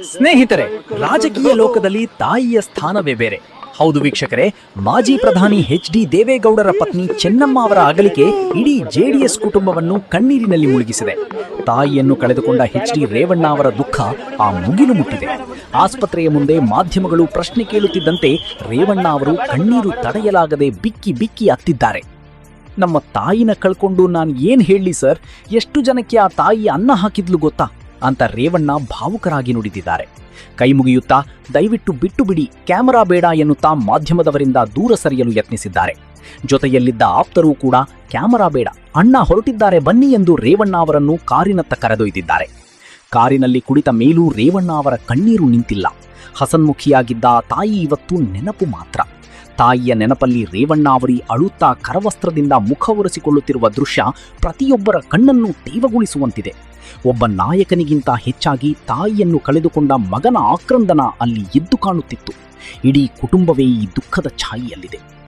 ಸ್ನೇಹಿತರೆ, ರಾಜಕೀಯ ಲೋಕದಲ್ಲಿ ತಾಯಿಯ ಸ್ಥಾನವೇ ಬೇರೆ. ಹೌದು ವೀಕ್ಷಕರೇ, ಮಾಜಿ ಪ್ರಧಾನಿ ಎಚ್.ಡಿ. ದೇವೇಗೌಡರ ಪತ್ನಿ ಚೆನ್ನಮ್ಮ ಅವರ ಅಗಲಿಕೆ ಇಡೀ ಜೆಡಿಎಸ್ ಕುಟುಂಬವನ್ನು ಕಣ್ಣೀರಿನಲ್ಲಿ ಮುಳುಗಿಸಿದೆ. ತಾಯಿಯನ್ನು ಕಳೆದುಕೊಂಡ ಎಚ್.ಡಿ. ರೇವಣ್ಣ ಅವರ ದುಃಖ ಆ ಮುಗಿಲು ಮುಟ್ಟಿದೆ. ಆಸ್ಪತ್ರೆಯ ಮುಂದೆ ಮಾಧ್ಯಮಗಳು ಪ್ರಶ್ನೆ ಕೇಳುತ್ತಿದ್ದಂತೆ ರೇವಣ್ಣ ಅವರು ಕಣ್ಣೀರು ತಡೆಯಲಾಗದೆ ಬಿಕ್ಕಿ ಬಿಕ್ಕಿ ಅತ್ತಿದ್ದಾರೆ. ನಮ್ಮ ತಾಯಿನ ಕಳ್ಕೊಂಡು ನಾನು ಏನ್ ಹೇಳಲಿ ಸರ್, ಎಷ್ಟು ಜನಕ್ಕೆ ಆ ತಾಯಿ ಅನ್ನ ಹಾಕಿದ್ಲು ಗೊತ್ತಾ ಅಂತ ರೇವಣ್ಣ ಭಾವುಕರಾಗಿ ನುಡಿದಿದ್ದಾರೆ. ಕೈ ಮುಗಿಯುತ್ತಾ ದಯವಿಟ್ಟು ಬಿಟ್ಟು ಬಿಡಿ, ಕ್ಯಾಮರಾ ಬೇಡ ಎನ್ನುತ್ತಾ ಮಾಧ್ಯಮದವರಿಂದ ದೂರ ಸರಿಯಲು ಯತ್ನಿಸಿದ್ದಾರೆ. ಜೊತೆಯಲ್ಲಿದ್ದ ಆಪ್ತರೂ ಕೂಡ ಕ್ಯಾಮರಾ ಬೇಡ, ಅಣ್ಣ ಹೊರಟಿದ್ದಾರೆ ಬನ್ನಿ ಎಂದು ರೇವಣ್ಣ ಅವರನ್ನು ಕಾರಿನತ್ತ ಕರೆದೊಯ್ದಿದ್ದಾರೆ. ಕಾರಿನಲ್ಲಿ ಕುಳಿತ ಮೇಲೂ ರೇವಣ್ಣ ಅವರ ಕಣ್ಣೀರು ನಿಂತಿಲ್ಲ. ಹಸನ್ಮುಖಿಯಾಗಿದ್ದ ಆ ತಾಯಿ ಇವತ್ತು ನೆನಪು ಮಾತ್ರ. ತಾಯಿಯ ನೆನಪಲ್ಲಿ ರೇವಣ್ಣ ಅವರಿ ಅಳುತ್ತಾ ಕರವಸ್ತ್ರದಿಂದ ಮುಖ ಒರೆಸಿಕೊಳ್ಳುತ್ತಿರುವ ದೃಶ್ಯ ಪ್ರತಿಯೊಬ್ಬರ ಕಣ್ಣನ್ನು ತೇವಗೊಳಿಸುವಂತಿದೆ. ಒಬ್ಬ ನಾಯಕನಿಗಿಂತ ಹೆಚ್ಚಾಗಿ ತಾಯಿಯನ್ನು ಕಳೆದುಕೊಂಡ ಮಗನ ಆಕ್ರಂದನ ಅಲ್ಲಿ ಎದ್ದು ಕಾಣುತ್ತಿತ್ತು. ಇಡೀ ಕುಟುಂಬವೇ ಈ ದುಃಖದ ಛಾಯೆಯಲ್ಲಿದೆ.